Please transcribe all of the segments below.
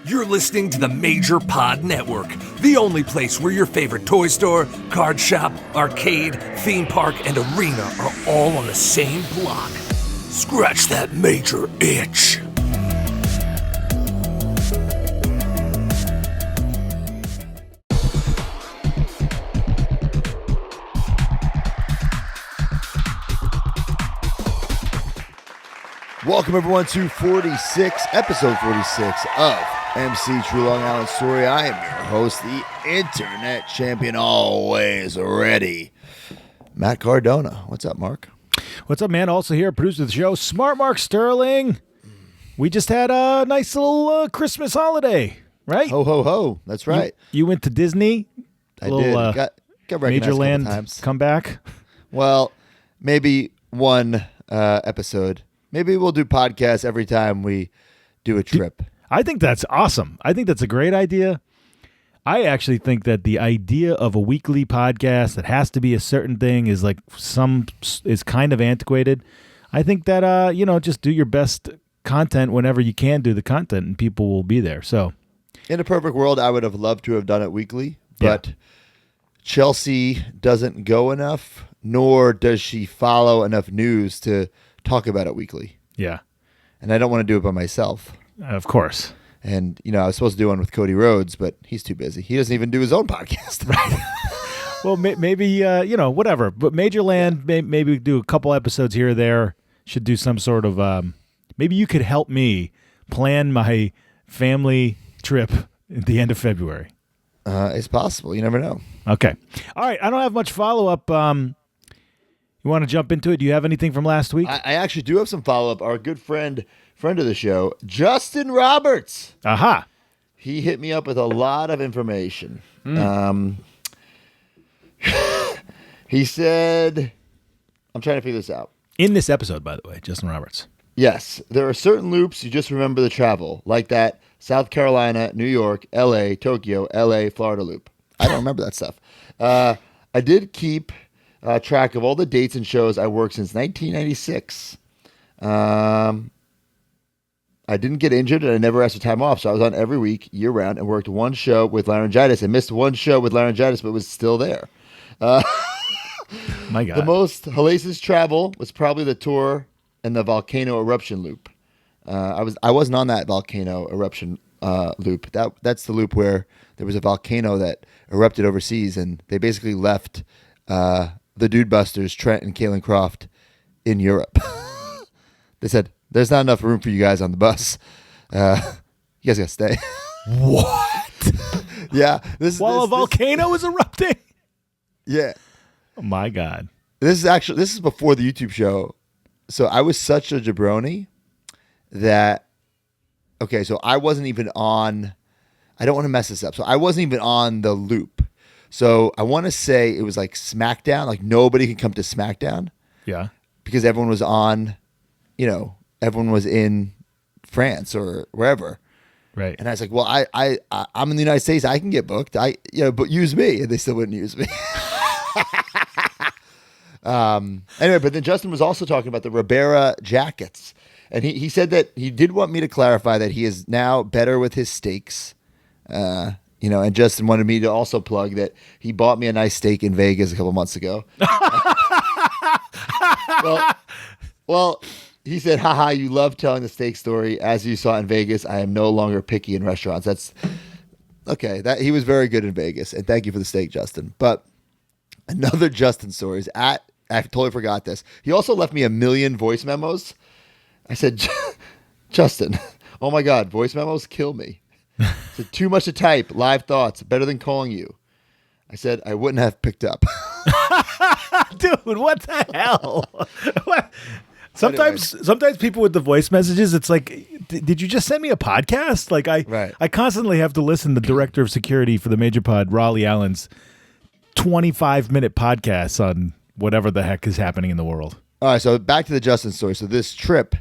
You're listening to the Major Pod Network, the only place where your favorite toy store, card shop, arcade, theme park, and arena are all on the same block. Scratch that major itch. Welcome everyone to episode 46 of MC True Long Island Story. I am your host, the internet champion, always ready, Matt Cardona. What's up, Mark? What's up, man? Also here, producer of the show, Smart Mark Sterling. We just had a nice little Christmas holiday, right? Ho, ho, ho. That's right. You went to Disney? I did. Got recognized Major Land times. comeback? Well, maybe one episode. Maybe we'll do podcasts every time we do a trip. I think that's awesome. I think that's a great idea. I actually think that the idea of a weekly podcast that has to be a certain thing is kind of antiquated. I think that just do your best content whenever you can do the content, and people will be there. So, in a perfect world, I would have loved to have done it weekly, but Chelsea doesn't go enough, nor does she follow enough news to talk about it weekly. Yeah. And I don't want to do it by myself. Of course. And, I was supposed to do one with Cody Rhodes, but he's too busy. He doesn't even do his own podcast. Right. Well, maybe, whatever. But Major Land, maybe do a couple episodes here or there. Should do some sort of, maybe you could help me plan my family trip at the end of February. It's possible. You never know. Okay. All right. I don't have much follow-up. You want to jump into it? Do you have anything from last week? I actually do have some follow-up. Our good friend of the show, Justin Roberts. Aha. He hit me up with a lot of information. He said, I'm trying to figure this out. In this episode, by the way, Justin Roberts. Yes. There are certain loops you just remember the travel, like that South Carolina, New York, L.A., Tokyo, L.A., Florida loop. I don't remember that stuff. I did keep track of all the dates and shows I worked since 1996. I didn't get injured, and I never asked for time off, so I was on every week, year-round, and worked one show with laryngitis. I missed one show with laryngitis, but was still there. My God. The most hellacious travel was probably the tour and the volcano eruption loop. I wasn't on that volcano eruption loop. That's the loop where there was a volcano that erupted overseas, and they basically left the Dude Busters, Trent and Kalen Croft, in Europe. They said, there's not enough room for you guys on the bus. You guys got to stay. What? Yeah. While a volcano is erupting? Yeah. Oh, my God. This is before the YouTube show. So I was such a jabroni that, okay, so I wasn't even on, I don't want to mess this up. So I wasn't even on the loop. So I want to say it was like SmackDown, like nobody could come to SmackDown. Yeah. Because everyone was on, everyone was in France or wherever. Right. And I was like, well, I'm in the United States. I can get booked. But use me. And they still wouldn't use me. Anyway, but then Justin was also talking about the Ribera jackets. And he said that he did want me to clarify that he is now better with his steaks. And Justin wanted me to also plug that he bought me a nice steak in Vegas a couple months ago. Well, he said, haha, you love telling the steak story. As you saw in Vegas, I am no longer picky in restaurants. That's okay. He was very good in Vegas. And thank you for the steak, Justin. But another Justin story is I totally forgot this. He also left me 1 million voice memos. I said, Justin, oh my God, voice memos kill me. Said, too much to type, live thoughts, better than calling you. I said, I wouldn't have picked up. Dude, what the hell? What? Sometimes people with the voice messages, it's like, did you just send me a podcast? Like I constantly have to listen to the director of security for the Major Pod, Raleigh Allen's 25-minute podcasts on whatever the heck is happening in the world. All right, so back to the Justin story. So this trip,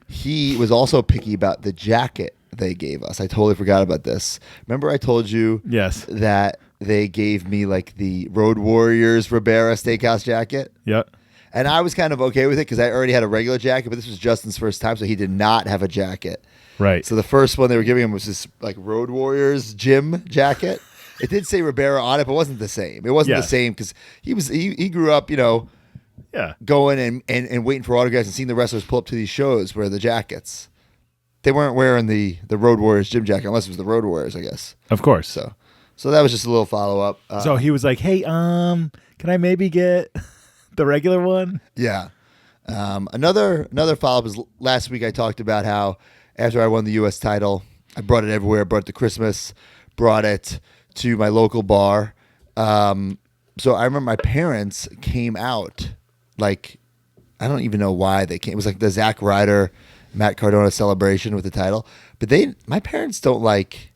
he was also picky about the jacket they gave us. I totally forgot about this. Remember I told you that they gave me like the Road Warriors Ribera Steakhouse jacket? Yep. And I was kind of okay with it because I already had a regular jacket, but this was Justin's first time, so he did not have a jacket. Right. So the first one they were giving him was this like Road Warriors gym jacket. It did say Ribera on it, but it wasn't the same. It wasn't the same because he grew up, going and waiting for autographs and seeing the wrestlers pull up to these shows where the jackets. They weren't wearing the Road Warriors gym jacket unless it was the Road Warriors, I guess. Of course. So that was just a little follow up. So he was like, "Hey, can I maybe get the regular one?" Yeah. Another follow up is last week I talked about how after I won the U.S. title, I brought it everywhere. Brought it to Christmas. Brought it to my local bar. So I remember my parents came out. Like, I don't even know why they came. It was like the Zack Ryder, Matt Cardona celebration with the title. But my parents don't like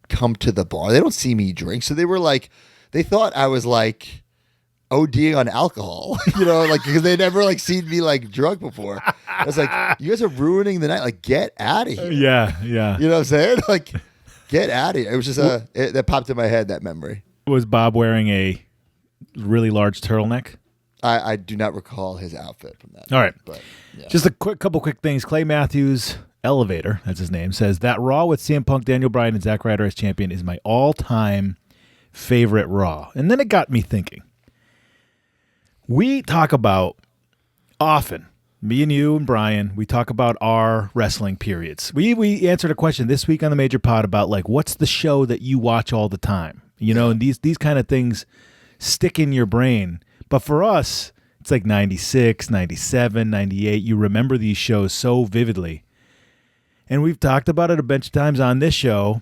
come to the bar. They don't see me drink. So they were like, they thought I was like ODing on alcohol, because they never like seen me like drunk before. I was like, you guys are ruining the night. Like, get out of here. Yeah, yeah. You know what I'm saying? Like, get out of here. It was just that popped in my head, that memory. Was Bob wearing a really large turtleneck? I do not recall his outfit from that. All right. But, yeah. Just a couple quick things. Clay Matthews, Elevator, that's his name, says that Raw with CM Punk, Daniel Bryan, and Zack Ryder as champion is my all-time favorite Raw. And then it got me thinking. We talk about often, me and you and Brian, we talk about our wrestling periods. We answered a question this week on the Major Pod about like, what's the show that you watch all the time? And these kind of things stick in your brain. But for us, it's like 96, 97, 98. You remember these shows so vividly. And we've talked about it a bunch of times on this show.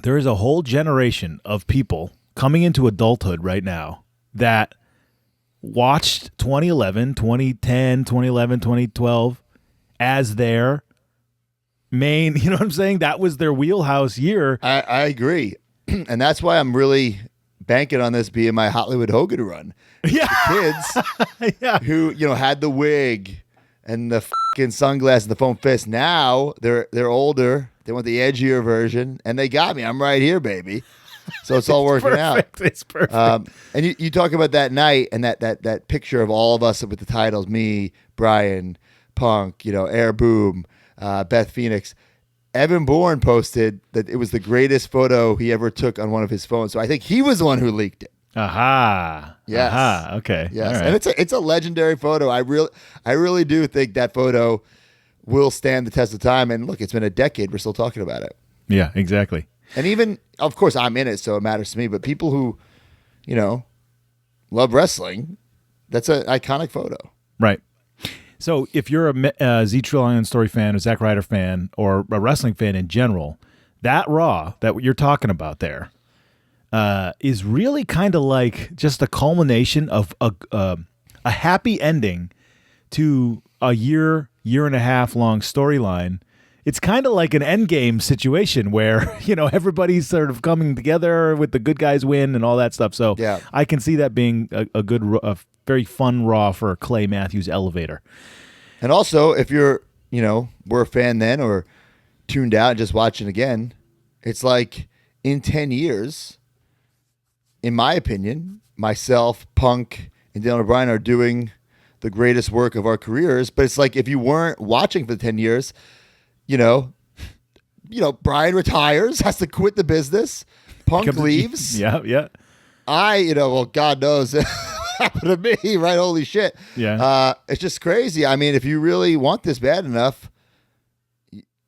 There is a whole generation of people coming into adulthood right now that watched 2011, 2010, 2011, 2012 as their main, you know what I'm saying? That was their wheelhouse year. I agree. And that's why I'm really banking on this being my Hollywood Hogan run. Yeah. The kids who, had the wig and the fucking sunglasses and the foam fist. Now they're older. They want the edgier version, and they got me. I'm right here, baby. So it's all working out. It's perfect. And you talk about that night and that picture of all of us with the titles, me, Brian, Punk, Air Boom, Beth Phoenix. Evan Bourne posted that it was the greatest photo he ever took on one of his phones. So I think he was the one who leaked it. Aha. Yes. Aha. Okay. Yes. Right. And it's a legendary photo. I really do think that photo will stand the test of time. And look, it's been a decade. We're still talking about it. Yeah, exactly. And even, of course, I'm in it, so it matters to me. But people who, love wrestling, that's an iconic photo. Right. So if you're a Z Trillion Story fan, a Zack Ryder fan, or a wrestling fan in general, that Raw that you're talking about there is really kind of like just a culmination of a happy ending to a year and a half long storyline. It's kind of like an endgame situation where, everybody's sort of coming together with the good guys win and all that stuff. So yeah. I can see that being a very fun Raw for Clay Matthews Elevator. And also, if you're, were a fan then or tuned out and just watching again, it's like in 10 years, in my opinion, myself, Punk, and Daniel Bryan are doing the greatest work of our careers. But it's like if you weren't watching for 10 years, Bryan retires, has to quit the business. Punk leaves. Yeah. God knows what happened to me, right? Holy shit. Yeah. It's just crazy. I mean, if you really want this bad enough,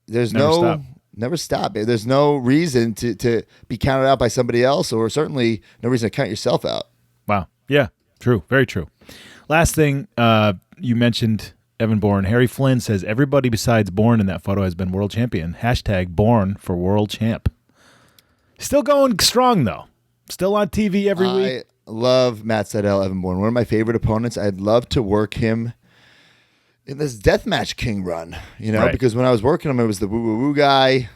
there's never stop. There's no reason to be counted out by somebody else, or certainly no reason to count yourself out. Wow. Yeah. True. Very true. Last thing, you mentioned Evan Bourne. Harry Flynn says everybody besides Bourne in that photo has been world champion. # Bourne for world champ. Still going strong though. Still on TV every week. I love Matt Sydal, Evan Bourne. One of my favorite opponents. I'd love to work him in this Deathmatch King run, right. Because when I was working him, it was the woo-woo-woo guy.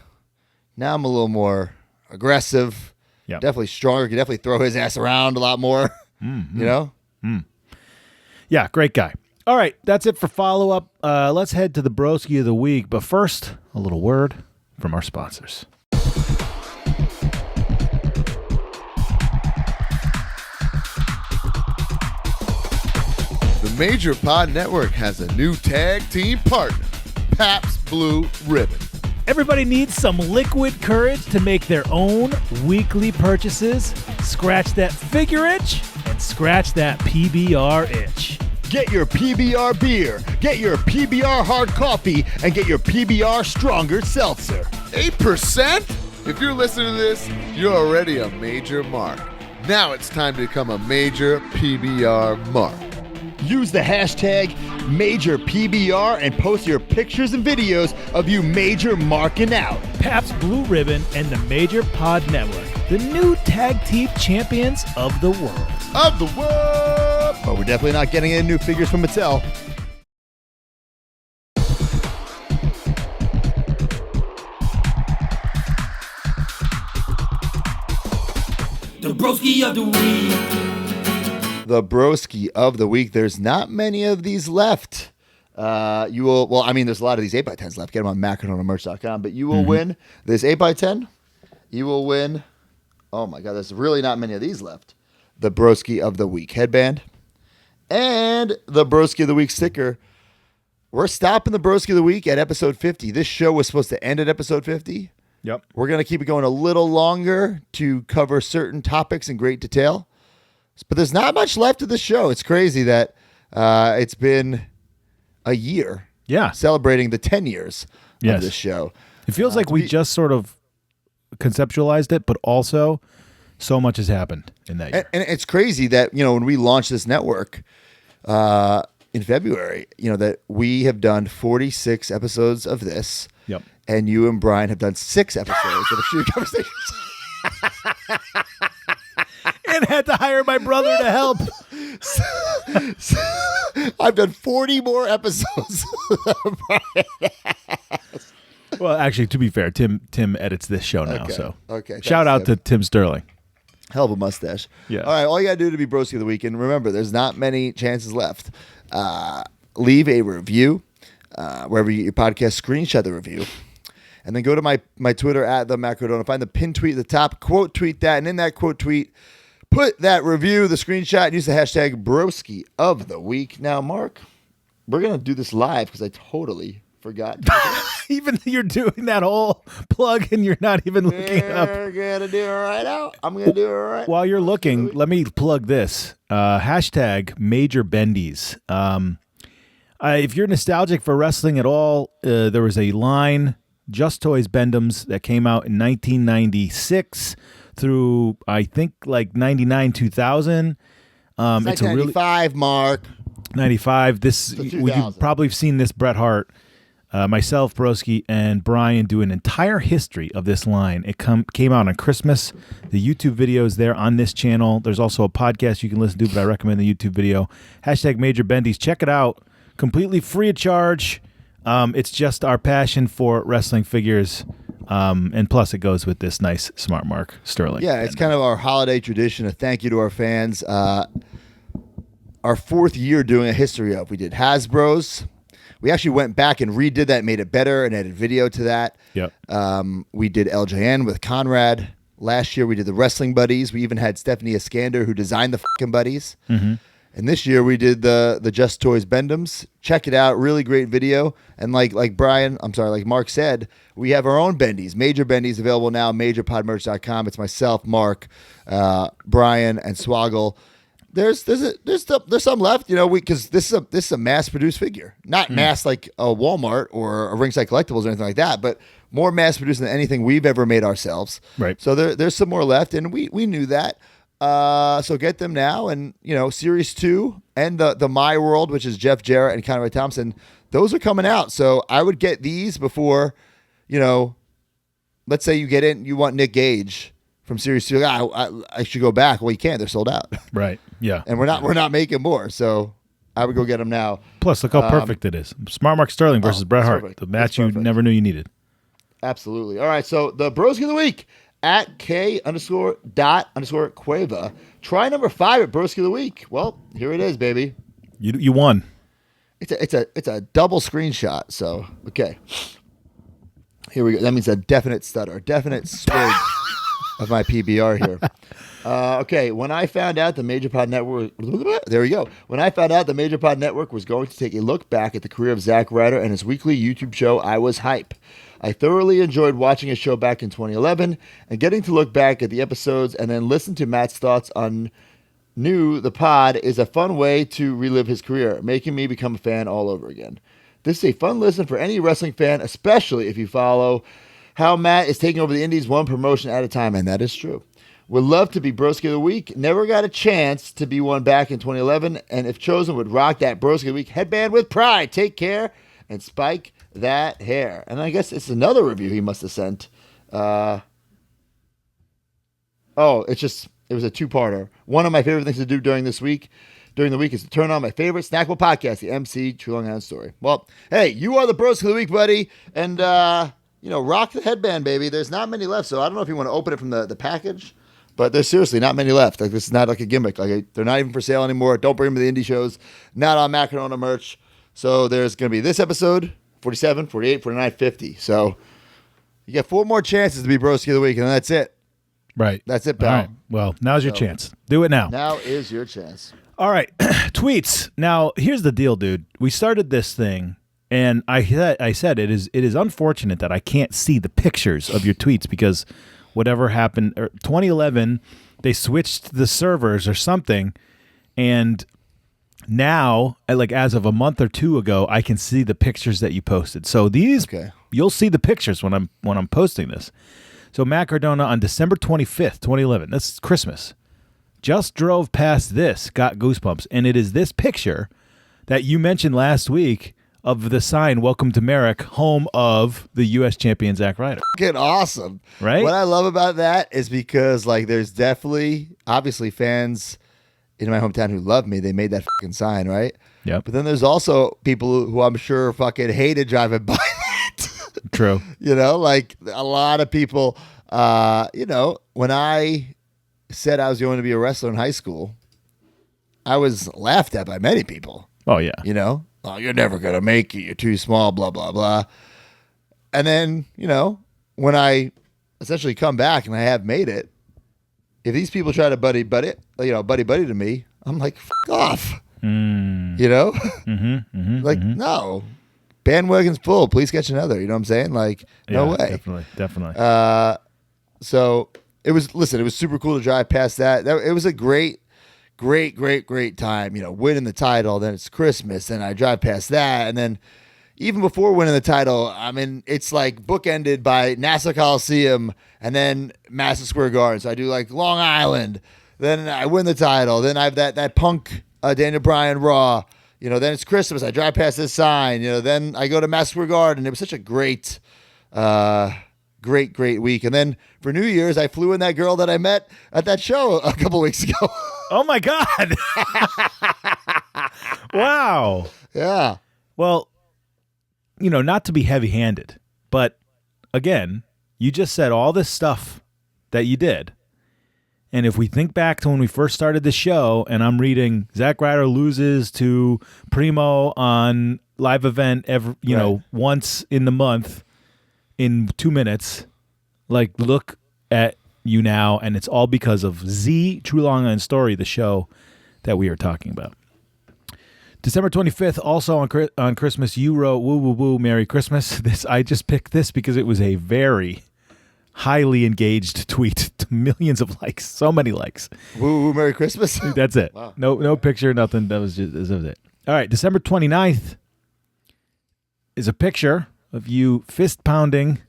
Now I'm a little more aggressive. Yep. Definitely stronger. Can definitely throw his ass around a lot more. Mm-hmm. Yeah, great guy. All right, that's it for follow-up. Let's head to the Broski of the week. But first, a little word from our sponsors. The Major Pod Network has a new tag team partner, Pabst Blue Ribbon. Everybody needs some liquid courage to make their own weekly purchases. Scratch that figure itch and scratch that PBR itch. Get your PBR beer, get your PBR hard coffee, and get your PBR stronger seltzer. 8%? If you're listening to this, you're already a major mark. Now it's time to become a major PBR mark. Use the hashtag MajorPBR and post your pictures and videos of you major marking out. Pabst Blue Ribbon and the Major Pod Network, the new tag team champions of the world. Of the world! But we're definitely not getting any new figures from Mattel. The Broski of the Week. The Broski of the Week. There's not many of these left. There's a lot of these 8x10s left. Get them on macrodonamerch.com. But you will win this 8x10. You will win. Oh my God, there's really not many of these left. The Broski of the Week headband and the Broski of the Week sticker. We're stopping the Broski of the Week at episode 50. This show was supposed to end at episode 50. Yep. We're going to keep it going a little longer to cover certain topics in great detail. But there's not much left of the show. It's crazy that it's been a year celebrating the 10 years of this show. It feels like we just sort of conceptualized it, but also so much has happened in that year. And it's crazy that, when we launched this network in February, that we have done 46 episodes of this. Yep. And you and Brian have done 6 episodes of the Shooting Conversations. And had to hire my brother to help. I've done 40 more episodes. Well, actually, to be fair, Tim edits this show now. Okay. Shout out to Tim Sterling. Hell of a mustache. Yeah. All right. All you got to do to be Broski of the Week. And remember, there's not many chances left. Leave a review wherever you get your podcast. Screenshot the review. And then go to my Twitter at the Macrodona. Find the pin tweet at the top. Quote tweet that. And in that quote tweet, put that review, the screenshot, and use the hashtag Broski of the Week. Now, Mark, we're going to do this live because I totally forgot. Even though you're doing that whole plug and you're not even looking up. We're going to do it right now. I'm going to do it right While you're looking, let me plug this. Hashtag Major Bendies. If you're nostalgic for wrestling at all, there was a line, Just Toys Bendies, that came out in 1996 through, I think, like 99, 2000. It's like 95, Mark. 95. You've probably seen this Bret Hart, myself, Broski, and Brian do an entire history of this line. It came out on Christmas. The YouTube video is there on this channel. There's also a podcast you can listen to, but I recommend the YouTube video. Hashtag Major Bendies. Check it out. Completely free of charge. It's just our passion for wrestling figures. And plus, it goes with this nice Smart Mark Sterling. Yeah, it's kind of our holiday tradition. A thank you to our fans. Our 4th year doing a history of. We did Hasbro's. We actually went back and redid that, made it better, and added video to that. Yep. We did LJN with Conrad. Last year, we did the Wrestling Buddies. We even had Stephanie Iskander, who designed the fucking buddies. Mm-hmm. And this year we did the Just Toys Bendies. Check it out. Really great video. And like Mark said, we have our own Bendies. Major Bendies available now, majorpodmerch.com. It's myself, Mark, Brian, and Swoggle. There's some left, because this is a mass-produced figure. Not mass like a Walmart or a Ringside Collectibles or anything like that, but more mass-produced than anything we've ever made ourselves. Right. So there's some more left, and we knew that. So get them now, and Series 2 and the My World, which is Jeff Jarrett and Conrad Thompson, those are coming out. So I would get these before, let's say you get in, you want Nick Gage from Series 2. I should go back. Well, you can't. They're sold out. Right. Yeah. And we're not making more. So I would go get them now. Plus, look how perfect it is. Smart Mark Sterling versus Bret Hart, perfect. The match you never knew you needed. Absolutely. All right. So the Broski of the Week. At K_dot_Cueva. Try number 5 at Broski of the Week. Well, here it is, baby. You won. It's a double screenshot. So okay, here we go. That means a definite stutter, definite swig. of my PBR here. Okay, when I found out the Major Pod Network, there we go. When I found out the Major Pod Network was going to take a look back at the career of Zack Ryder and his weekly YouTube show, I was hype. I thoroughly enjoyed watching his show back in 2011 and getting to look back at the episodes and then listen to Matt's thoughts on the pod is a fun way to relive his career, making me become a fan all over again. This is a fun listen for any wrestling fan, especially if you follow how Matt is taking over the Indies one promotion at a time, and that is true. Would love to be Broski of the Week. Never got a chance to be one back in 2011, and if chosen, would rock that Broski of the Week headband with pride. Take care and spike that hair. And I guess it's another review he must have sent. It was a two-parter. One of my favorite things to do during the week is to turn on my favorite snackable podcast, the MC True Long Island Story. Well, hey, you are the Broski of the Week, buddy, and rock the headband, baby. There's not many left, so I don't know if you want to open it from the package, but there's seriously not many left. Like, this is not like a gimmick. Like, they're not even for sale anymore. Don't bring them to the indie shows. Not on Macarona merch. So there's going to be this episode, 47, 48, 49, 50. So you get 4 more chances to be Broski of the Week, and then that's it. Right. That's it, pal. All right. Well, now's your chance. Do it now. Now is your chance. All right. Tweets. Now, here's the deal, dude. We started this thing, and I said it is unfortunate that I can't see the pictures of your tweets because whatever happened, 2011, they switched the servers or something, and now, like as of a month or two ago, I can see the pictures that you posted. So you'll see the pictures when I'm posting this. So Matt Cardona on December 25th, 2011, that's Christmas, just drove past this, got goosebumps, and it is this picture that you mentioned last week of the sign, Welcome to Merrick, home of the U.S. champion Zack Ryder. Fucking awesome. Right? What I love about that is because, like, there's definitely, obviously, fans in my hometown who love me. They made that fucking sign, right? Yep. But then there's also people who I'm sure fucking hated driving by that. True. Like a lot of people, when I said I was going to be a wrestler in high school, I was laughed at by many people. Oh, yeah. Oh, you're never going to make it. You're too small, blah, blah, blah. And then, when I essentially come back and I have made it, if these people try to buddy to me, I'm like, fuck off. No. Bandwagon's full. Please catch another. You know what I'm saying? Like, no way. Definitely. So it was super cool to drive past that. It was a great time. Winning the title. Then it's Christmas, and I drive past that, and then even before winning the title, I mean, it's like bookended by Nassau Coliseum and then Madison Square Garden. So I do like Long Island. Then I win the title. Then I have that Punk Daniel Bryan Raw. Then it's Christmas. I drive past this sign. Then I go to Madison Square Garden. It was such a great week. And then for New Year's, I flew in that girl that I met at that show a couple weeks ago. Oh my God! Wow. Yeah. Well, not to be heavy-handed, but again, you just said all this stuff that you did. And if we think back to when we first started the show, and I'm reading Zack Ryder loses to Primo on live event once in the month in 2 minutes, like, look at you now, and it's all because of True Long Island Story, the show that we are talking about. December 25th, also on Christmas, you wrote, woo, woo, woo, Merry Christmas. I just picked this because it was a very highly engaged tweet, millions of likes, so many likes. Woo, woo, Merry Christmas. That's it. Wow. No picture, nothing. That was it. All right, December 29th is a picture of you fist pounding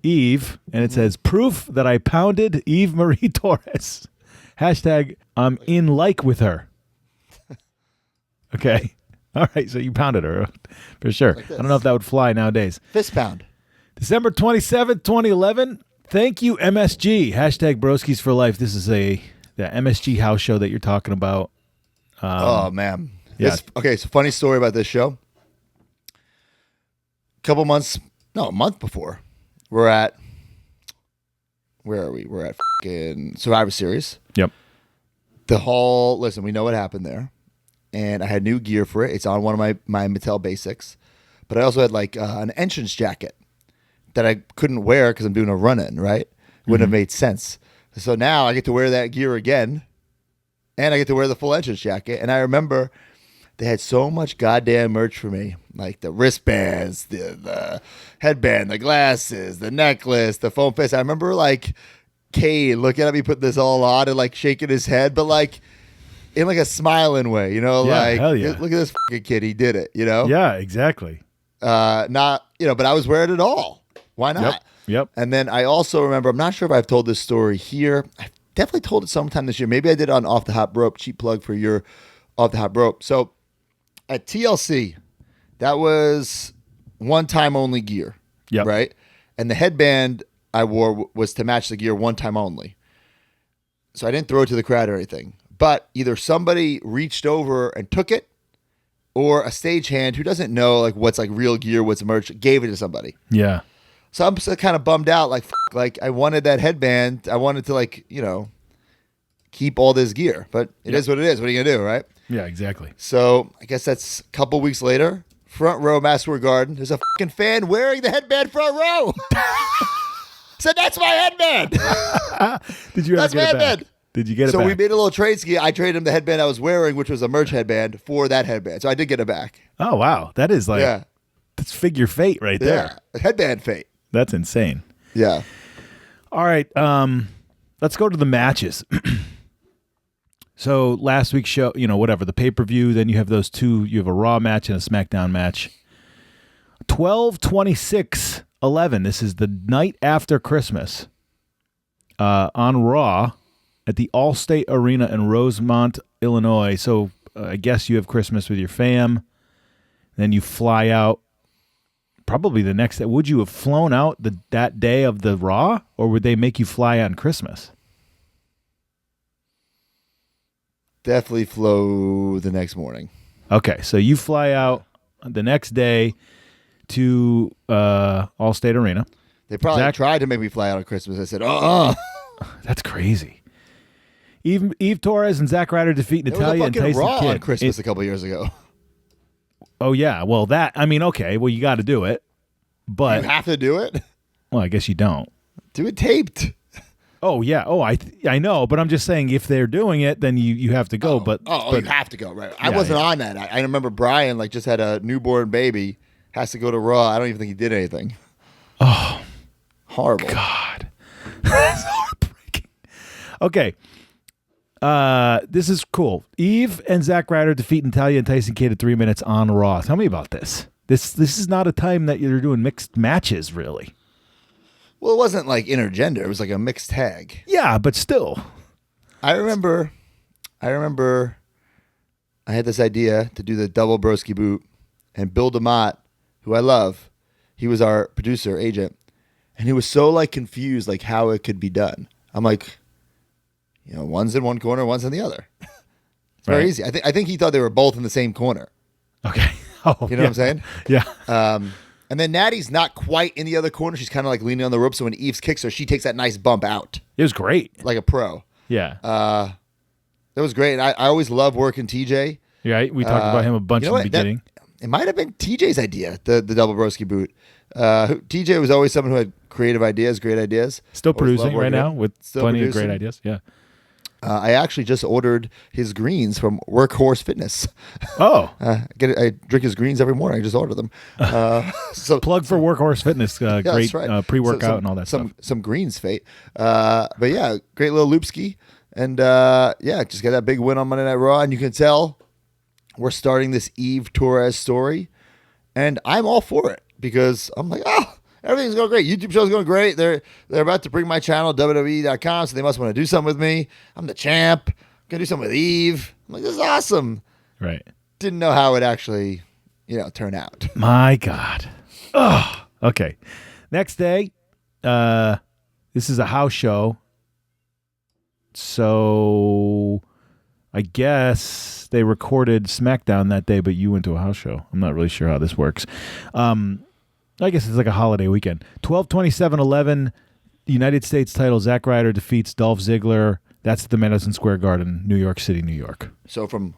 Eve, and it says, proof that I pounded Eve Marie Torres. Hashtag I'm in like with her. Okay. All right. So you pounded her for sure. Like I don't know if that would fly nowadays. Fist pound. December 27th, 2011. Thank you, MSG. Hashtag Broskis for life. This is the MSG house show that you're talking about. Oh, man. Yeah. So funny story about this show. A month before, where are we? We're at fucking Survivor Series. Yep. Listen, we know what happened there. And I had new gear for it. It's on one of my Mattel Basics. But I also had like an entrance jacket that I couldn't wear because I'm doing a run-in, right? Wouldn't have made sense. So now I get to wear that gear again, and I get to wear the full entrance jacket. And I remember they had so much goddamn merch for me, like the wristbands, the headband, the glasses, the necklace, the foam face. I remember like Cade looking at me putting this all on and like shaking his head, but like in like a smiling way, you know, like hell yeah. Look at this fucking kid, he did it, you know? Yeah, exactly. Not, you know, but I was wearing it all. Why not? Yep. And then I also remember, I'm not sure if I've told this story here. I've definitely told it sometime this year. Maybe I did it on Off the Hop Rope, cheap plug for your Off the Hop Rope. So at TLC, that was one time only gear, right? And the headband I wore was to match the gear one time only. So I didn't throw it to the crowd or anything. But either somebody reached over and took it, or a stagehand who doesn't know like what's like real gear, what's merch, gave it to somebody. Yeah. So I'm so kind of bummed out. Like I wanted that headband. I wanted to like, you know, keep all this gear. But it is what it is. What are you gonna do, right? Yeah, exactly. So I guess that's a couple weeks later. Front row, Madison Square Garden. There's a fucking fan wearing the headband front row. So that's my headband. Did you ever get it back? Did you get it back? So we made a little trade ski. I traded him the headband I was wearing, which was a merch headband, for that headband. So I did get it back. Oh, wow. That is like, that's figure fate right there. Yeah, headband fate. That's insane. Yeah. All right. Let's go to the matches. So last week's show, you know, whatever, the pay-per-view, then you have those two. You have a Raw match and a SmackDown match. 12/26/11. This is the night after Christmas. On Raw at the Allstate Arena in Rosemont, Illinois. So I guess you have Christmas with your fam. Then you fly out probably the next day. Would you have flown out that day of the Raw, or would they make you fly on Christmas? Definitely flew the next morning. Okay, so you fly out the next day to Allstate Arena. They probably tried to make me fly out on Christmas. I said, That's crazy. Eve Torres and Zack Ryder defeat Natalya and Tyson Raw Kidd on Christmas a couple years ago. Oh, yeah. Well, you got to do it. But you have to do it? Well, I guess you don't. Do it taped. Oh, yeah. Oh, I know. But I'm just saying if they're doing it, then you have to go. But you have to go, right? I wasn't on that. I remember Brian just had a newborn baby, has to go to Raw. I don't even think he did anything. Oh. Horrible. God. That's heartbreaking. Okay. This is cool. Eve and Zack Ryder defeat Natalya and Tyson Kidd at 3 minutes on Raw. Tell me about this. This is not a time that you're doing mixed matches, really. Well, it wasn't like intergender. It was like a mixed tag. Yeah, but still. I remember I had this idea to do the double Broski boot, and Bill DeMott, who I love, he was our producer, agent, and he was so confused how it could be done. I'm like, one's in one corner, one's in the other. It's very easy. I think he thought they were both in the same corner. Okay. Oh, you know what I'm saying? Yeah. And then Natty's not quite in the other corner. She's kind of leaning on the rope. So when Eves kicks her, she takes that nice bump out. It was great. Like a pro. Yeah. That was great. And I always love working TJ. Yeah, we talked about him a bunch in the beginning. It might have been TJ's idea, the double Broski boot. TJ was always someone who had creative ideas, great ideas. Still producing right now with plenty of great ideas. Yeah. I actually just ordered his greens from Workhorse Fitness. Oh. I drink his greens every morning. I just order them. So plug for Workhorse Fitness. Great pre-workout and all that stuff. Some greens fate. But yeah, great little loop ski. And just got that big win on Monday Night Raw. And you can tell we're starting this Eve Torres story. And I'm all for it because I'm like, everything's going great. YouTube show's going great. They're about to bring my channel, WWE.com, so they must want to do something with me. I'm the champ. I'm going to do something with Eve. I'm like, this is awesome. Right. Didn't know how it actually, turn out. My God. Oh, okay. Next day, this is a house show. So I guess they recorded SmackDown that day, but you went to a house show. I'm not really sure how this works. I guess it's like a holiday weekend. 12/27/11, United States title. Zack Ryder defeats Dolph Ziggler. That's at the Madison Square Garden, New York City, New York. So from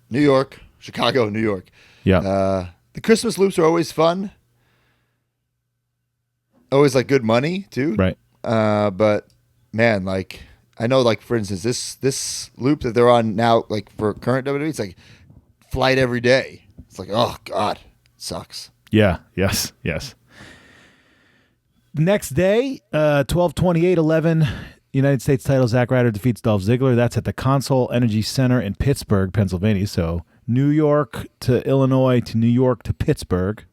New York, Chicago, New York. Yeah. The Christmas loops are always fun. Always good money too. Right. But man, like I know, like for instance, this loop that they're on now, like for current WWE, it's like flight every day. It's like, oh God, it sucks. Yeah. Yes. Next day, 12/28/11, United States title. Zack Ryder defeats Dolph Ziggler. That's at the Consol Energy Center in Pittsburgh, Pennsylvania. So New York to Illinois to New York to Pittsburgh.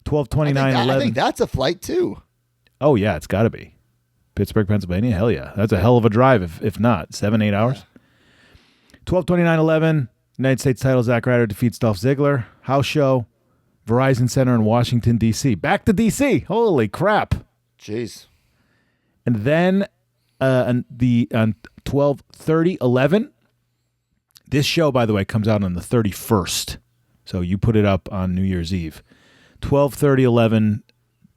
12/29/11. I think that's a flight too. Oh yeah, it's got to be Pittsburgh, Pennsylvania. Hell yeah, that's a hell of a drive. If not 7-8 hours. 12/29/11, United States title. Zack Ryder defeats Dolph Ziggler. House show. Verizon Center in Washington, D.C. Back to D.C. Holy crap. Jeez. And then on 12/30/11, this show, by the way, comes out on the 31st. So you put it up on New Year's Eve. 12/30/11,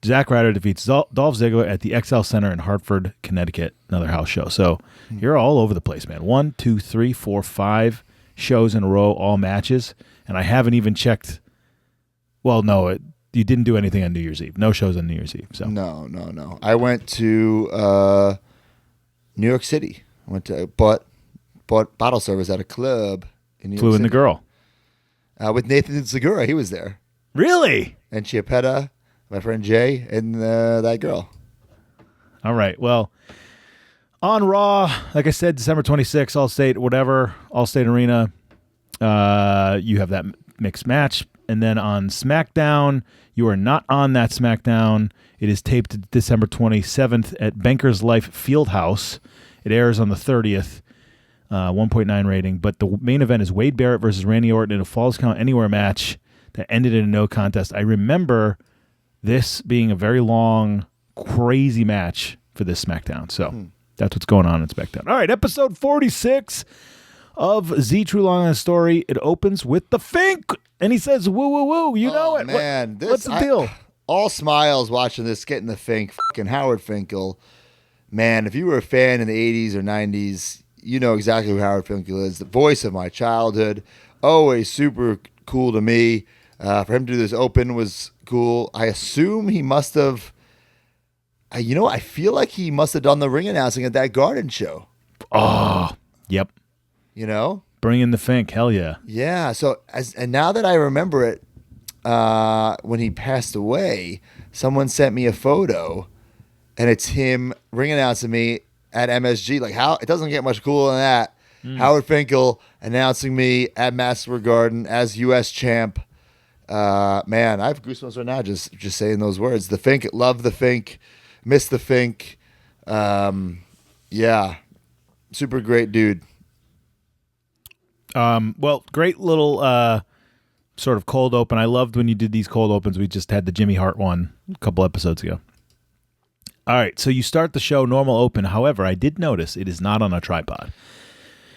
Zack Ryder defeats Dolph Ziggler at the XL Center in Hartford, Connecticut. Another house show. So you're all over the place, man. 1, 2, 3, 4, 5 shows in a row, all matches. And I haven't even checked. Well, no, you didn't do anything on New Year's Eve. No shows on New Year's Eve. So No. I went to New York City. I went to bought bottle service at a club in New York Flew in City. the girl. With Nathan Segura. He was there. Really? And Chiapetta, my friend Jay, and that girl. All right. Well, on Raw, like I said, December 26th, Allstate Arena. You have that mixed match. And then on SmackDown, you are not on that SmackDown. It is taped December 27th at Bankers Life Fieldhouse. It airs on the 30th, 1.9 rating. But the main event is Wade Barrett versus Randy Orton in a Falls Count Anywhere match that ended in a no contest. I remember this being a very long, crazy match for this SmackDown. So that's what's going on in SmackDown. All right, episode 46 of Z True Long Island Story. It opens with the Fink, and he says, "Woo, woo, woo." You know it. Man, what's the deal? All smiles watching this, getting the Fink. Fucking Howard Finkel. Man, if you were a fan in the 80s or 90s, you know exactly who Howard Finkel is. The voice of my childhood. Always super cool to me. For him to do this open was cool. I assume he must have, I feel like he must have done the ring announcing at that Garden show. Oh, yep. You know? Bring in the Fink. Hell yeah. Yeah. So, and now that I remember it, when he passed away, someone sent me a photo, and it's him ring announcing me at MSG. Like, how it doesn't get much cooler than that. Howard Finkel announcing me at Madison Square Garden as U.S. champ. Man, I have goosebumps right now just saying those words. The Fink, love the Fink, miss the Fink. Yeah, super great dude. Well, great little sort of cold open. I loved when you did these cold opens. We just had the Jimmy Hart one a couple episodes ago. All right, so you start the show normal open. However, I did notice it is not on a tripod.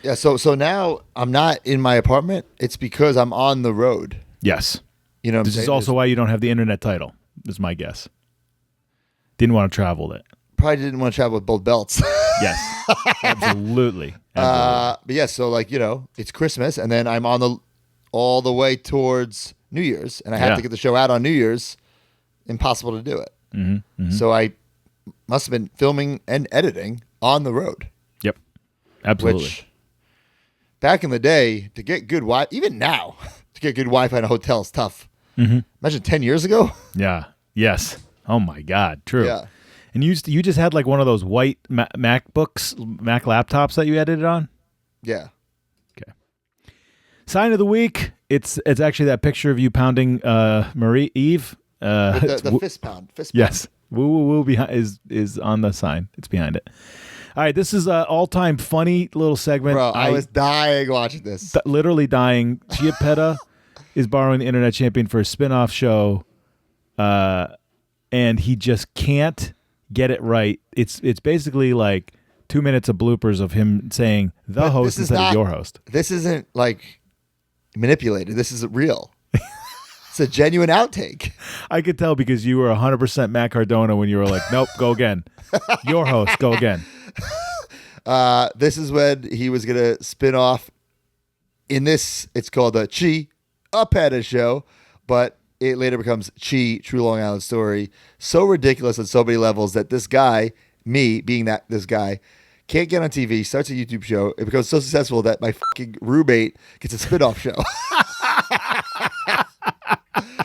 Yeah, so now I'm not in my apartment. It's because I'm on the road. Yes. You know, this is also why you don't have the internet title, is my guess. Didn't want to travel it. Probably didn't want to travel with both belts. Yes, absolutely. But yeah, so like, it's Christmas, and then I'm all the way towards New Year's, and I have to get the show out on New Year's. Impossible to do it. Mm-hmm. So I must have been filming and editing on the road. Yep, absolutely. Which, back in the day, to get good Wi-Fi, even now, to get good Wi-Fi in a hotel is tough. Mm-hmm. Imagine 10 years ago. Yeah. Yes. Oh my God. True. Yeah. And you just had like one of those white MacBooks, Mac laptops that you edited on? Yeah. Okay. Sign of the week. It's actually that picture of you pounding Marie Eve. The fist pound. Yes. Woo woo woo behind is on the sign. It's behind it. All right, this is an all-time funny little segment. Bro, I was dying watching this. Literally dying. Chiapetta is borrowing the Internet Champion for a spin-off show, and he just can't get it right. It's basically like 2 minutes of bloopers of him saying the host instead of your host. This isn't like manipulated. This is real. It's a genuine outtake. I could tell because you were 100% Matt Cardona when you were like, nope, go again. Your host, go again. This is when he was going to spin off in this. It's called the Chi Uppetta show, but it later becomes Chi True Long Island Story. So ridiculous on so many levels that this guy me being this guy can't get on TV, starts a YouTube show, it becomes so successful that my fucking roommate gets a spin-off show.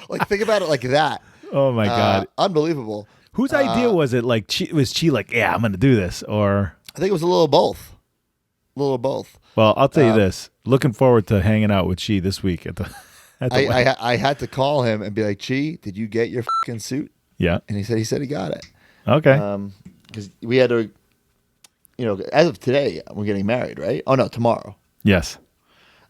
Like, think about it like that. Oh my God. Unbelievable. Whose idea was it? Like, was Chi like, yeah, I'm going to do this? Or I think it was a little of both. Well, I'll tell you this. Looking forward to hanging out with Chi this week at the I had to call him and be like, Chi, did you get your fucking suit? Yeah. And he said he got it. Okay. Because we had to, as of today, we're getting married, right? Oh, no, tomorrow. Yes.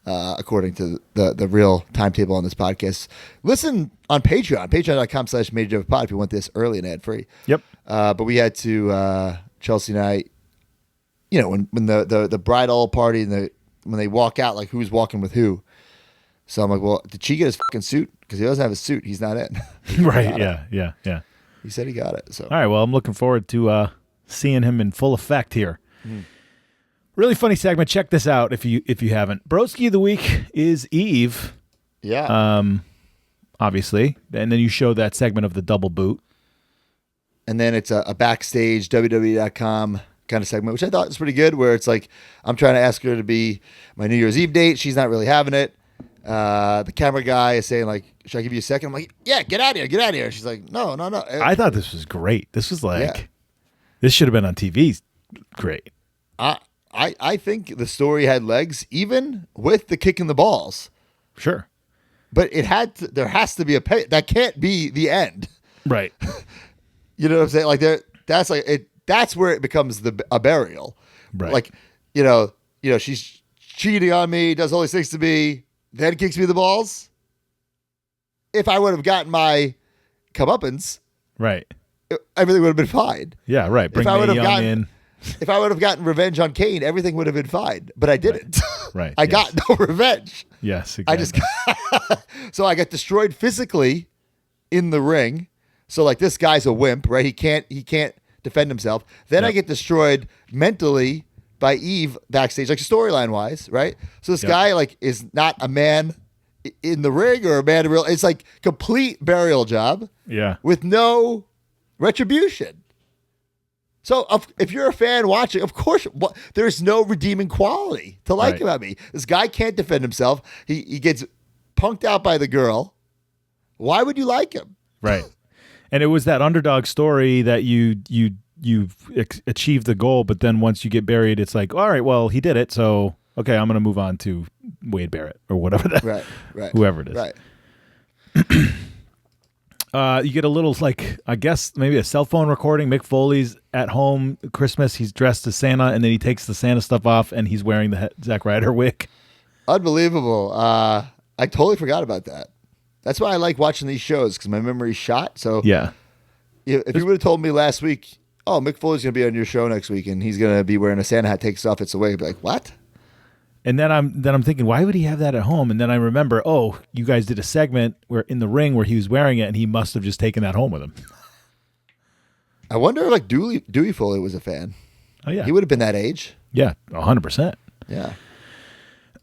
According to the real timetable on this podcast. Listen on Patreon, patreon.com/MajorJeffPod if you want this early and ad-free. Yep. But we had to, Chelsea and I, when the bridal party and when they walk out, like who's walking with who. So I'm like, well, did she get his fucking suit? Because he doesn't have his suit. He's not in. Right. Yeah. He said he got it. So all right. Well, I'm looking forward to seeing him in full effect here. Really funny segment. Check this out if you haven't. Broski of the week is Eve. Yeah. Obviously, and then you show that segment of the double boot, and then it's a backstage WWE.com kind of segment, which I thought was pretty good. Where it's like I'm trying to ask her to be my New Year's Eve date. She's not really having it. The camera guy is saying like, "Should I give you a second?" I'm like, "Yeah, get out of here." She's like, "No." I thought this was great. This was like, this should have been on TV. Great. I think the story had legs, even with the kick in the balls. Sure. But there has to be that can't be the end. Right. You know what I'm saying? Like that's where it becomes a burial. Right. Like, she's cheating on me, does all these things to me, then kicks me the balls. If I would have gotten my comeuppance, right, everything would have been fine. Yeah, right. Bring Mae Young in. If I would have gotten revenge on Kane, everything would have been fine. But I didn't. Right. I got no revenge. Yes. Exactly. So I got destroyed physically in the ring. So like this guy's a wimp, right? He can't defend himself. Then I get destroyed mentally by Eve backstage, like storyline wise, right? So this guy like is not a man in the ring or a man in real. It's like complete burial job. Yeah. With no retribution. So if you're a fan watching, of course, there's no redeeming quality to like about me. This guy can't defend himself. He gets punked out by the girl. Why would you like him? Right. And it was that underdog story that you achieved the goal, but then once you get buried, it's like, all right, well, he did it, so okay, I'm going to move on to Wade Barrett or whatever that, right, whoever it is. Right. You get a little, like, I guess maybe a cell phone recording. Mick Foley's at home Christmas. He's dressed as Santa, and then he takes the Santa stuff off, and he's wearing the Zack Ryder wig. Unbelievable. I totally forgot about that. That's why I like watching these shows, because my memory's shot. So yeah, if you would have told me last week, oh, Mick Foley's going to be on your show next week, and he's going to be wearing a Santa hat, takes off, it's away, I'd be like, what? And then I'm thinking, why would he have that at home? And then I remember, oh, you guys did a segment where in the ring where he was wearing it, and he must have just taken that home with him. I wonder if like Dewey Foley was a fan. Oh yeah, he would have been that age. Yeah, 100%. Yeah.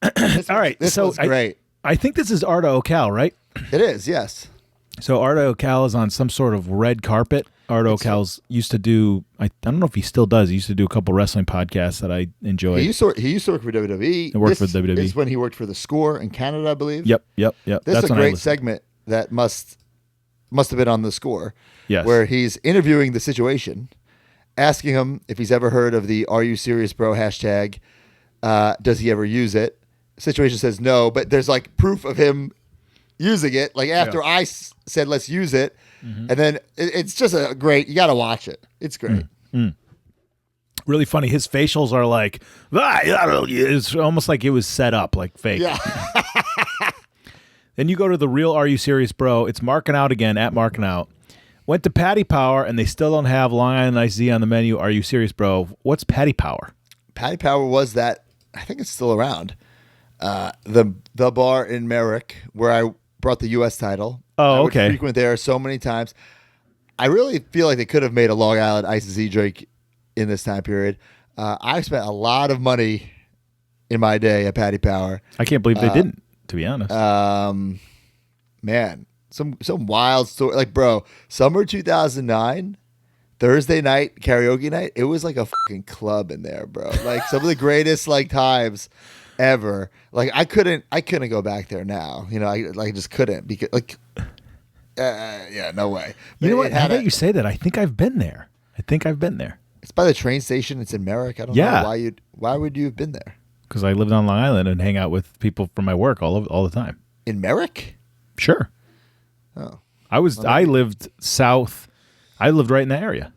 All right, this was great. I think this is Arda Ocal, right? It is, yes. So Arda Ocal is on some sort of red carpet. Arda Ocal's used to do, I don't know if he still does. He used to do a couple wrestling podcasts that I enjoyed. He used to work for WWE. He worked for WWE. This is when he worked for The Score in Canada, I believe. Yep. This is a great segment that must have been on The Score. Yes. Where he's interviewing the situation, asking him if he's ever heard of the "Are you serious, bro?" hashtag. Does he ever use it? Situation says no, but there's like proof of him using it. Like after I said let's use it, and then it's just a great. You got to watch it. It's great. Really funny. His facials are like it's almost like it was set up, like fake. Yeah. Then you go to the real "Are you serious, bro?" It's Marking Out again at Marking Out. Went to Patty Power, and they still don't have Long Island Iced Tea on the menu. Are you serious, bro? What's Patty Power? Patty Power was that. I think it's still around. The bar in Merrick where I brought the U.S. title. Oh, I would okay. frequent there so many times. I really feel like they could have made a Long Island Iced Tea drink in this time period. I spent a lot of money in my day at Patty Power. I can't believe they didn't, to be honest. Man, some wild story. Like, bro, summer 2009, Thursday night karaoke night, it was like a fucking club in there, bro. Like some of the greatest like times ever. Like I couldn't go back there now. You know, I just couldn't because like, yeah, no way. But you know what? Now that you say that, I think I've been there. It's by the train station. It's in Merrick. I don't know why would you have been there? Because I lived on Long Island and hang out with people from my work all the time. In Merrick? Sure. Oh, I lived south. I lived right in that area.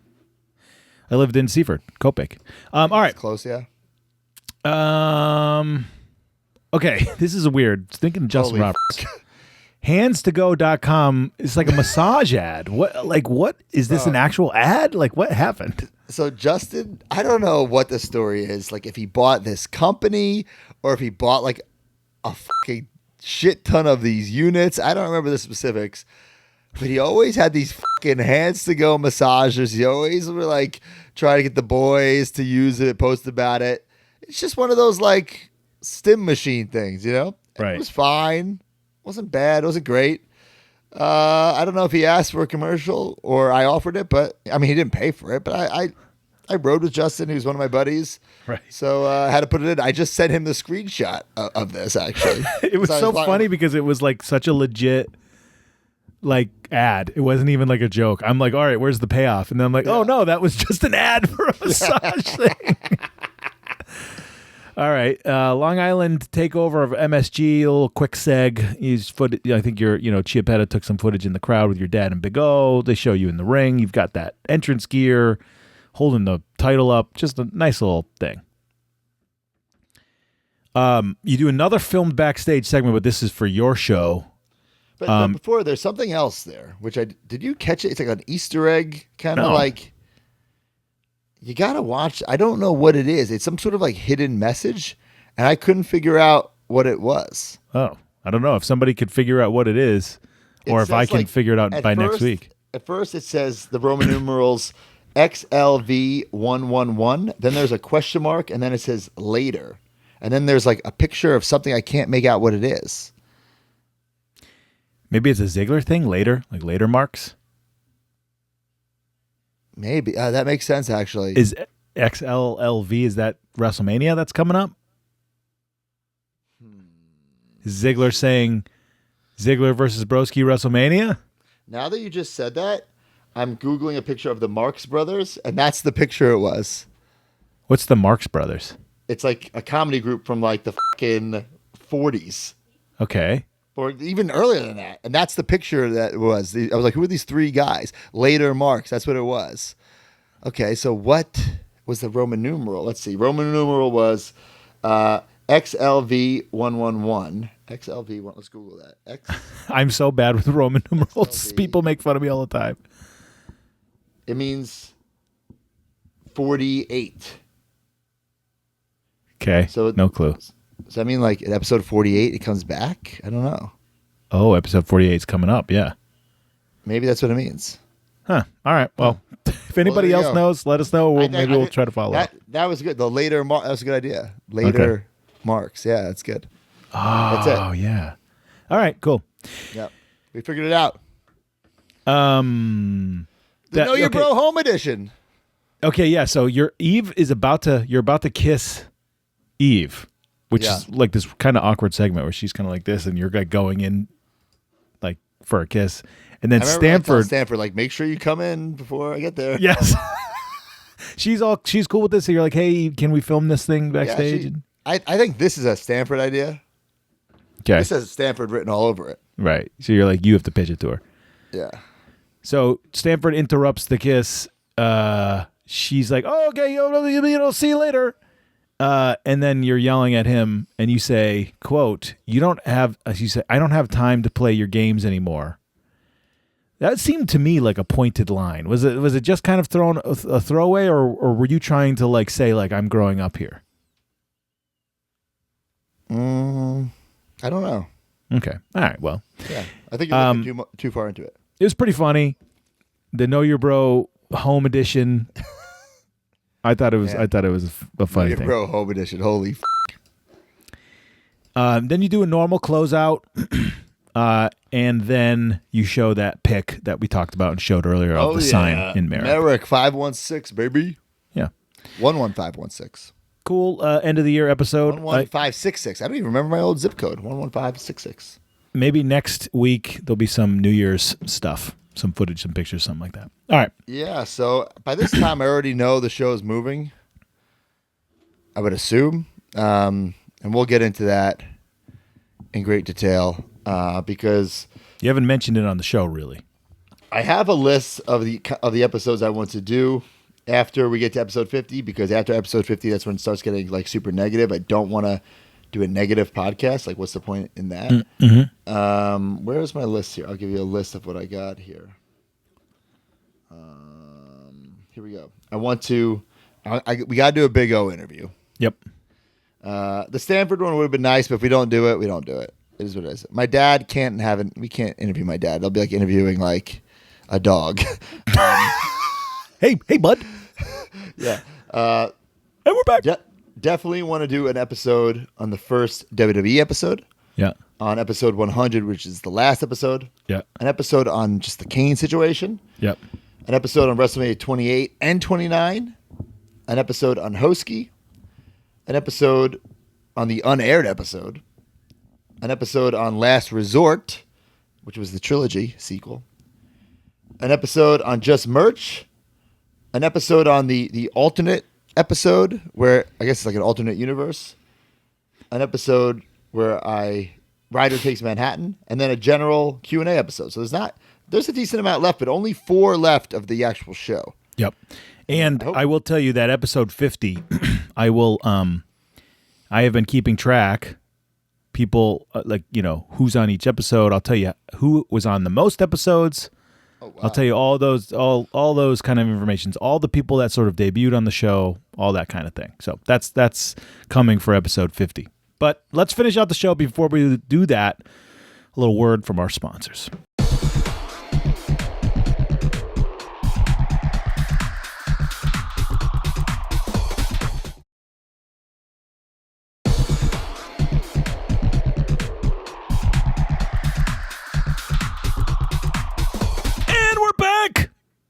I lived in Seaford, Copic. All right. Close, yeah. Okay, this is weird. Thinking Justin Roberts. Hands2go.com is like a massage ad. What is this an actual ad? Like what happened? So Justin, I don't know what the story is. Like if he bought this company or if he bought like a fucking shit ton of these units. I don't remember the specifics. But he always had these fucking hands-to-go massages. He always were like trying to get the boys to use it, post about it. It's just one of those like stim machine things, you know? Right. It was fine. Wasn't bad. It wasn't great. I don't know if he asked for a commercial or I offered it, but I mean, he didn't pay for it. But I rode with Justin, who's one of my buddies. Right. So I had to put it in. I just sent him the screenshot of this, actually. It was so funny because it was like such a legit like ad. It wasn't even like a joke. I'm like, all right, where's the payoff? And then I'm like, oh no, that was just an ad for a massage thing. All right, Long Island takeover of MSG. A little quick seg. I think Chiappetta took some footage in the crowd with your dad and Big O. They show you in the ring. You've got that entrance gear, holding the title up. Just a nice little thing. You do another filmed backstage segment, but this is for your show. But before, there's something else there, which did you catch it? It's like an Easter egg, kind of like, you got to watch. I don't know what it is. It's some sort of like hidden message, and I couldn't figure out what it was. Oh, I don't know. If somebody could figure out what it is, or if I can figure it out by next week. At first, it says the Roman numerals XLV111. Then there's a question mark, and then it says later. And then there's like a picture of something I can't make out what it is. Maybe it's a Ziggler thing later, like later marks. Maybe. That makes sense, actually. Is XLLV, is that WrestleMania that's coming up? Is Ziggler saying Ziggler versus Broski WrestleMania? Now that you just said that, I'm Googling a picture of the Marx Brothers, and that's the picture it was. What's the Marx Brothers? It's like a comedy group from like the fucking 40s. Okay. Or even earlier than that. And that's the picture that was. I was like, who are these three guys? Later Marx. That's what it was. Okay, so what was the Roman numeral? Let's see. Roman numeral was XLV111. XLV1. Let's Google that. I'm so bad with Roman numerals. XLV. People make fun of me all the time. It means 48. Okay, so no clue. Does that mean like in episode 48 it comes back? I don't know. Oh, episode 48 is coming up, yeah. Maybe that's what it means. Huh. All right. Well, if anybody else knows, let us know. Maybe we'll try to follow up. That was good. The later that was a good idea. Later marks. Yeah, that's good. Oh, that's it. Oh, yeah. All right, cool. Yeah. We figured it out. The Know Your Bro Home Edition. Okay, yeah. So you're about to kiss Eve, which is like this kind of awkward segment where she's kind of like this, and you're like going in like for a kiss, and then Stanford, like, make sure you come in before I get there. Yes, she's cool with this. So you're like, hey, can we film this thing backstage? Yeah, I think this is a Stanford idea. Okay, this has Stanford written all over it. Right. So you're like, you have to pitch it to her. Yeah. So Stanford interrupts the kiss. She's like, oh, okay, see you later. And then you're yelling at him and you say, quote, you don't have, she said, I don't have time to play your games anymore. That seemed to me like a pointed line. Was it just kind of thrown a throwaway, or were you trying to like say like, I'm growing up here? I don't know. Okay. All right. Well, yeah, I think you're looking too far into it. It was pretty funny. The Know Your Bro Home Edition. I thought it was a funny thing. Bro, Home Edition. Holy. Then you do a normal closeout And then you show that pic that we talked about and showed earlier of the sign in Merrick. Merrick 516, baby. Yeah. 11516. Cool end of the year episode. 11566. I don't even remember my old zip code. 11566. Maybe next week there'll be some New Year's stuff, some footage, some pictures, something like that. All right. Yeah, so by this time I already know the show is moving, I would assume. And we'll get into that in great detail because you haven't mentioned it on the show, really. I have a list of the episodes I want to do after we get to episode 50, because after episode 50, that's when it starts getting like super negative. I don't want to do a negative podcast. Like, what's the point in that? Mm-hmm. Where's my list here? I'll give you a list of what I got here. Here we go. I want to. We got to do a Big O interview. Yep. The Stanford one would have been nice, but if we don't do it, we don't do it. It is what it is. My dad can't have it. We can't interview my dad. It'll be like interviewing like a dog. Hey, bud. Yeah. And we're back. Definitely want to do an episode on the first WWE episode. Yeah. On episode 100, which is the last episode. Yeah. An episode on just the Kane situation. Yep. An episode on WrestleMania 28 and 29. An episode on Hosky. An episode on the unaired episode. An episode on Last Resort, which was the trilogy sequel. An episode on Just Merch. An episode on the alternate episode, where I guess it's like an alternate universe. An episode where Ryder Takes Manhattan, and then a general Q&A episode. So there's a decent amount left, but only 4 left of the actual show. Yep. And I will tell you that episode 50, I have been keeping track. People who's on each episode. I'll tell you who was on the most episodes. Oh, wow. I'll tell you all those kind of informations, all the people that sort of debuted on the show, all that kind of thing. So that's coming for episode 50. But let's finish out the show. Before we do that, a little word from our sponsors.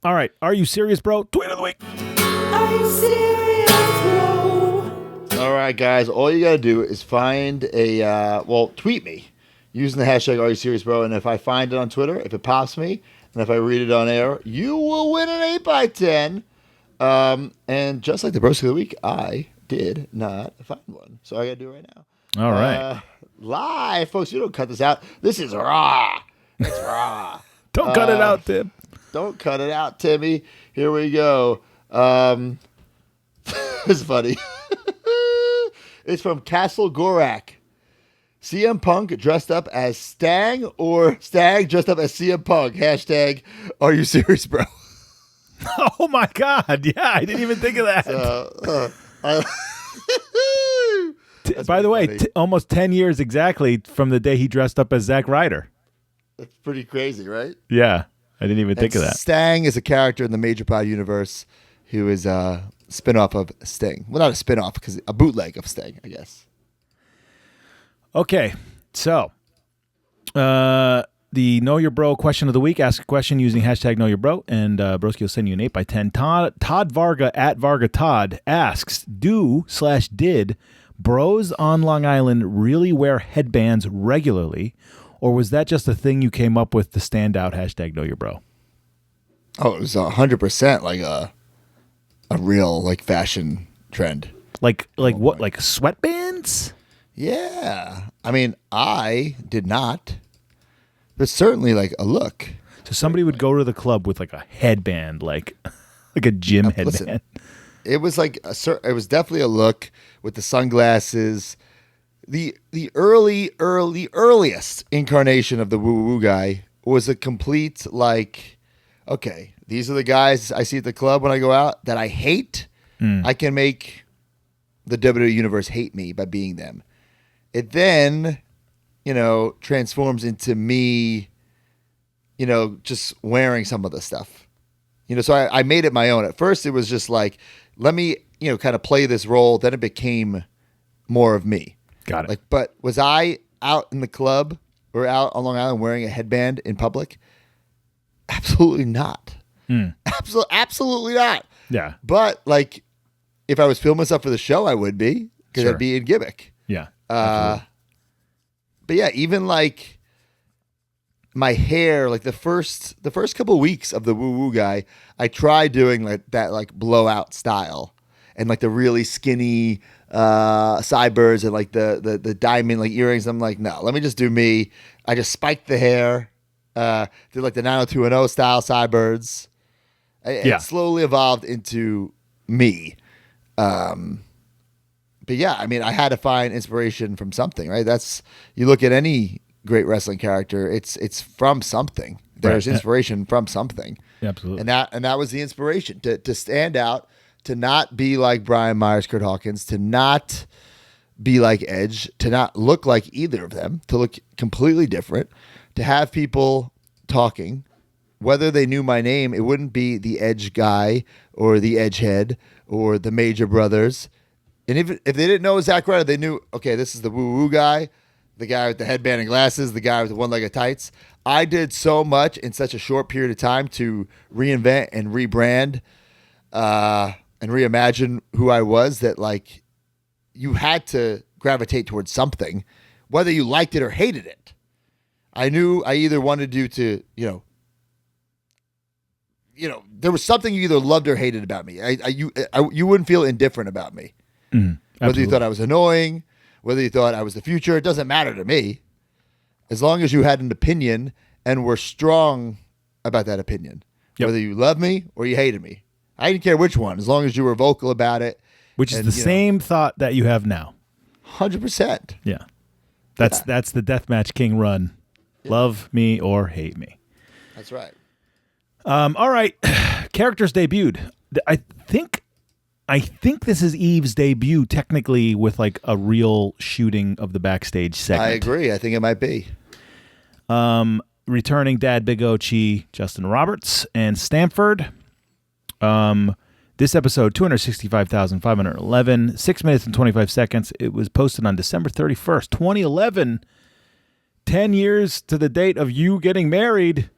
All right. Are you serious, bro? Tweet of the week. Are you serious, bro? All right, guys. All you got to do is find tweet me using the hashtag Are You Serious, Bro? And if I find it on Twitter, if it pops me, and if I read it on air, you will win an 8x10. And just like the Broski of the week, I did not find one. So I got to do it right now. All right. Live, folks. You don't cut this out. This is raw. It's raw. Don't cut it out, Tim. Don't cut it out, Timmy. Here we go. It's funny. It's from Castle Gorak. CM Punk dressed up as Stang or Stag dressed up as CM Punk. Hashtag, are you serious, bro? Oh, my God. Yeah, I didn't even think of that. By the way, almost 10 years exactly from the day he dressed up as Zack Ryder. That's pretty crazy, right? Yeah. I didn't even think of that. Stang is a character in the Major Pod universe who is a spinoff of Sting. Well, not a spinoff, because a bootleg of Sting, I guess. Okay, so the Know Your Bro question of the week. Ask a question using hashtag Know Your Bro, and Broski will send you an 8x10. Todd Varga at Varga Todd asks, did bros on Long Island really wear headbands regularly? Or was that just a thing you came up with to stand out? Hashtag Know Your Bro. Oh, it was 100% like a real like fashion trend. Like what? Like sweatbands? Yeah. I mean, I did not. But certainly like a look. So somebody would go to the club with like a headband, like a gym headband. Listen, it was like it was definitely a look with the sunglasses. The earliest incarnation of the woo-woo guy was a complete, like, okay, these are the guys I see at the club when I go out that I hate. I can make the WWE Universe hate me by being them. It then, transforms into me, just wearing some of the stuff. So I made it my own. At first, it was just like, let me, kind of play this role. Then it became more of me. Got it. But was I out in the club or out on Long Island wearing a headband in public? Absolutely not. Absolutely not. Yeah. But like, if I was filming stuff for the show, I would be, because Sure. I'd be in gimmick. Yeah. But yeah, even like my hair, like the first couple of weeks of the woo woo guy, I tried doing like that, like blowout style, and like the really skinny sideburns and like the diamond like earrings. I'm like, no, let me just do me. I just spiked the hair, did like the 90210 style sideburns. It slowly evolved into me. But yeah, I mean, I had to find inspiration from something, right? That's, you look at any great wrestling character, it's from something. There's inspiration from something. Yeah, absolutely. And that was the inspiration to stand out, to not be like Brian Myers, Kurt Hawkins, to not be like Edge, to not look like either of them, to look completely different, to have people talking, whether they knew my name, it wouldn't be the Edge guy or the Edge head or the Major Brothers. And if they didn't know Zack Ryder, they knew, okay, this is the woo-woo guy, the guy with the headband and glasses, the guy with the one-legged tights. I did so much in such a short period of time to reinvent and rebrand and reimagine who I was, that like you had to gravitate towards something, whether you liked it or hated it. I knew I either wanted you to, you know, there was something you either loved or hated about me. You wouldn't feel indifferent about me. Whether you thought I was annoying, whether you thought I was the future, it doesn't matter to me. As long as you had an opinion and were strong about that opinion, whether you loved me or you hated me. I didn't care which one, as long as you were vocal about it. Which is the same thought that you have now. 100%. Yeah. That's the Deathmatch King run. Yeah. Love me or hate me. That's right. All right. Characters debuted. I think this is Eve's debut, technically, with like a real shooting of the backstage segment. I agree. I think it might be. Returning Dad Big Ochi, Justin Roberts, and Stanford. This episode, 265,511, 6 minutes and 25 seconds. It was posted on December 31st, 2011. 10 years to the date of you getting married.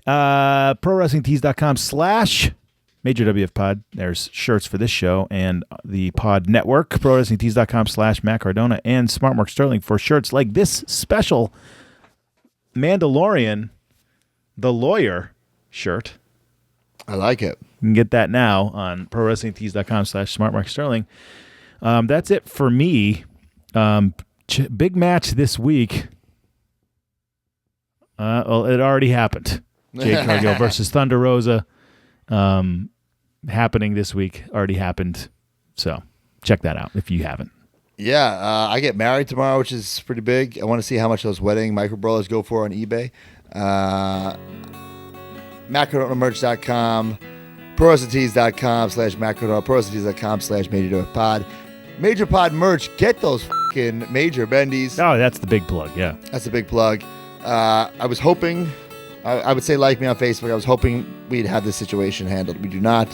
ProWrestlingTees.com/Major WF Pod. There's shirts for this show and the Pod Network. ProWrestlingTees.com/Matt Cardona and Smart Mark Sterling for shirts like this special Mandalorian, the Lawyer shirt. I like it. You can get that now on ProWrestlingTees.com/Smart Mark Sterling. That's it for me. Big match this week. Well, it already happened. Jade Cargill versus Thunder Rosa. Happening this week. Already happened. So check that out if you haven't. Yeah, I get married tomorrow, which is pretty big. I want to see how much those wedding microbrawlers go for on eBay. Macromerch.com, ProWrestlingTees.com/Macrodog, ProWrestlingTees.com/MajorPod. Major Pod merch. Get those fucking Major Bendies. Oh, that's the big plug. Yeah, that's a big plug. I was hoping, I would say like me on Facebook. I was hoping we'd have this situation handled. We do not.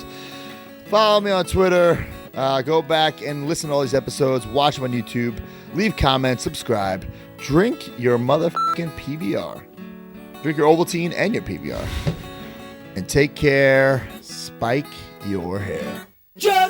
Follow me on Twitter. Go back and listen to all these episodes. Watch them on YouTube. Leave comments. Subscribe. Drink your motherfucking PBR. Drink your Ovaltine and your PBR. And take care. Spike your hair. Just